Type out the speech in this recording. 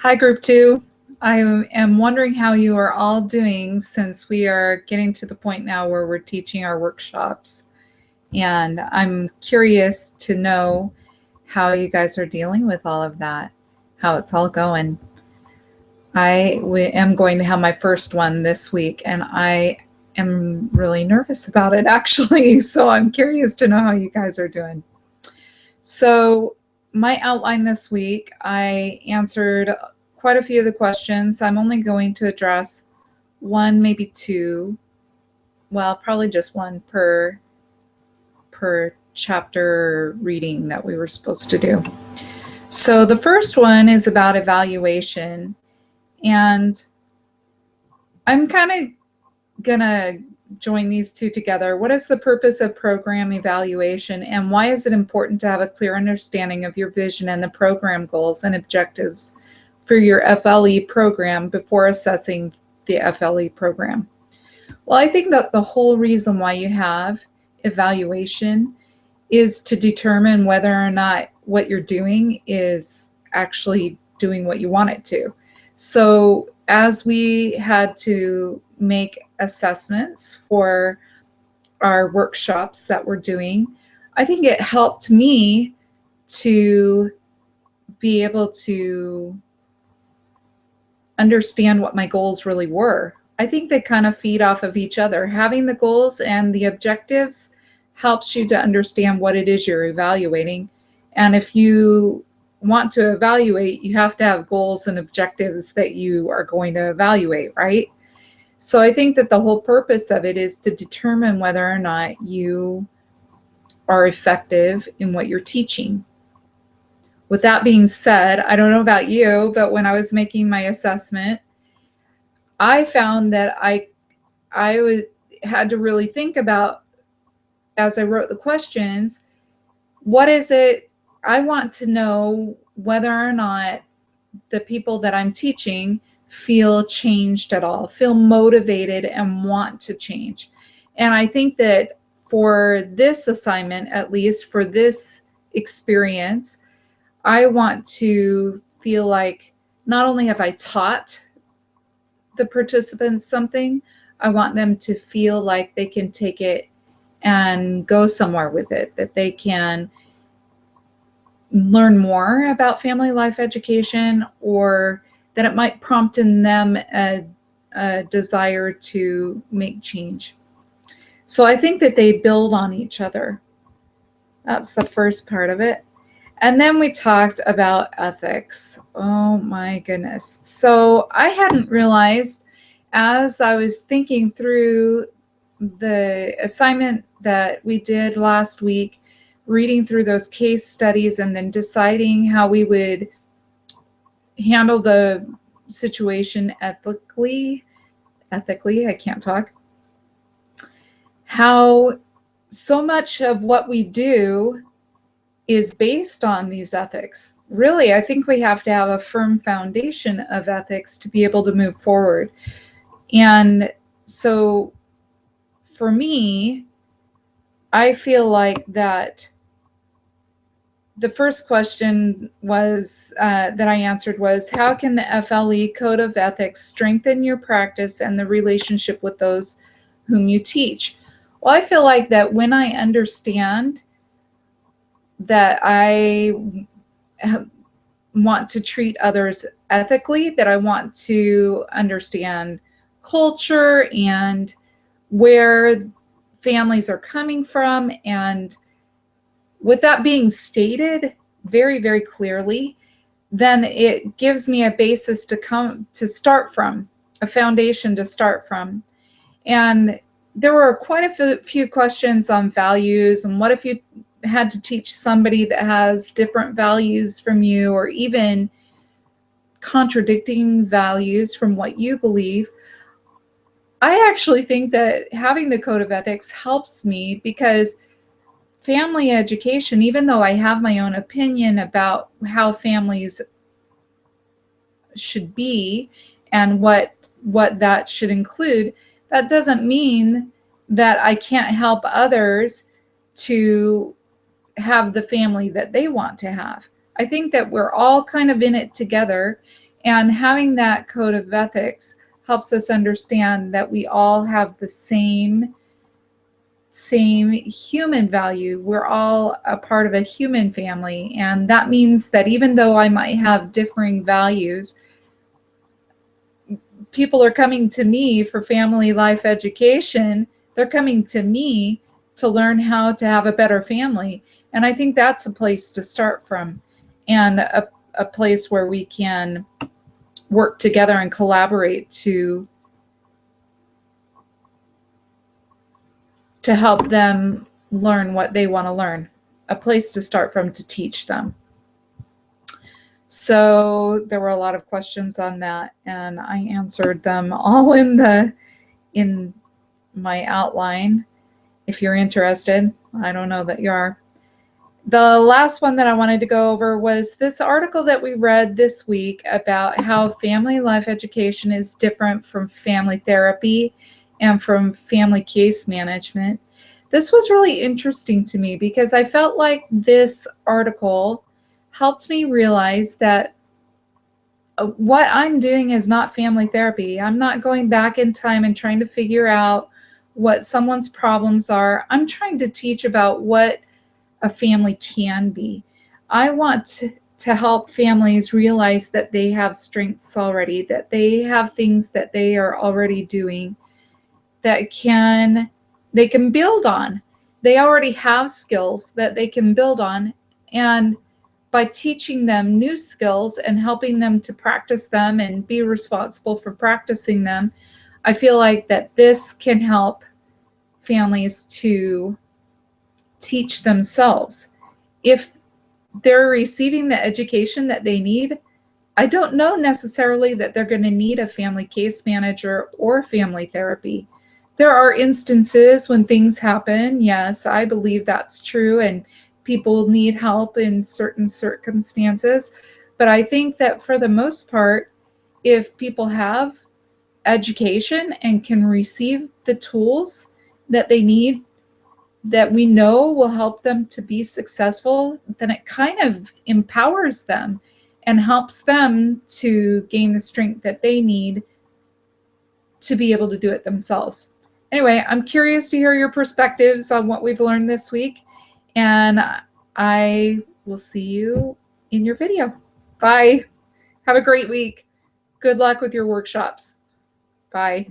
Hi, Group 2. I am wondering how you are all doing since we are getting to the point now where we're teaching our workshops. And I'm curious to know how you guys are dealing with all of that, how it's all going. I am going to have my first one this week, and I am really nervous about it, actually. So I'm curious to know how you guys are doing. So, my outline this week, I answered quite a few of the questions. I'm only going to address one, maybe two, well, probably just one per chapter reading that we were supposed to do. So the first one is about evaluation, and I'm kind of gonna join these two together. What is the purpose of program evaluation, and why is it important to have a clear understanding of your vision and the program goals and objectives for your FLE program before assessing the FLE program? Well, I think that the whole reason why you have evaluation is to determine whether or not what you're doing is actually doing what you want it to. So as we had to make assessments for our workshops that we're doing, I think it helped me to be able to understand what my goals really were. I think they kind of feed off of each other. Having the goals and the objectives helps you to understand what it is you're evaluating. And if you want to evaluate, you have to have goals and objectives that you are going to evaluate, right? So I think that the whole purpose of it is to determine whether or not you are effective in what you're teaching. With that being said, I don't know about you, but when I was making my assessment, I found that I had to really think about, as I wrote the questions, what is it I want to know whether or not the people that I'm teaching feel changed at all, feel motivated and want to change. And I think that for this assignment, at least for this experience, I want to feel like not only have I taught the participants something, I want them to feel like they can take it and go somewhere with it, that they can learn more about family life education, or that it might prompt in them a desire to make change. So I think that they build on each other. That's the first part of it. And then we talked about ethics. Oh my goodness. So I hadn't realized, as I was thinking through the assignment that we did last week, reading through those case studies and then deciding how we would handle the situation ethically, I can't talk, how so much of what we do is based on these ethics. Really, I think we have to have a firm foundation of ethics to be able to move forward. And so for me, I feel like that the first question was that I answered was, how can the FLE Code of Ethics strengthen your practice and the relationship with those whom you teach? Well, I feel like that when I understand that I want to treat others ethically, that I want to understand culture and where families are coming from, and with that being stated very, very clearly, then it gives me a basis to start from, a foundation to start from. And there were quite a few questions on values, and what if you had to teach somebody that has different values from you, or even contradicting values from what you believe. I actually think that having the Code of Ethics helps me, because family education, even though I have my own opinion about how families should be and what that should include, that doesn't mean that I can't help others to have the family that they want to have. I think that we're all kind of in it together, And having that code of ethics helps us understand that we all have the same human value. We're all a part of a human family. And that means that even though I might have differing values, people are coming to me for family life education. They're coming to me to learn how to have a better family. And I think that's a place to start from, and a place where we can work together and collaborate to help them learn what they want to learn, a place to start from to teach them. So there were a lot of questions on that, and I answered them all in my outline. If you're interested, I don't know that you are. The last one that I wanted to go over was this article that we read this week about how family life education is different from family therapy and from family case management. This was really interesting to me because I felt like this article helped me realize that what I'm doing is not family therapy. I'm not going back in time and trying to figure out what someone's problems are. I'm trying to teach about what a family can be. I want to help families realize that they have strengths already, that they have things that they are already doing that they can build on. They already have skills that they can build on, and by teaching them new skills and helping them to practice them and be responsible for practicing them, I feel like that this can help families to teach themselves. If they're receiving the education that they need, I don't know necessarily that they're going to need a family case manager or family therapy. There are instances when things happen. Yes, I believe that's true, and people need help in certain circumstances. But I think that for the most part, if people have education and can receive the tools that they need, that we know will help them to be successful, then it kind of empowers them and helps them to gain the strength that they need to be able to do it themselves. Anyway, I'm curious to hear your perspectives on what we've learned this week, and I will see you in your video. Bye. Have a great week. Good luck with your workshops. Bye.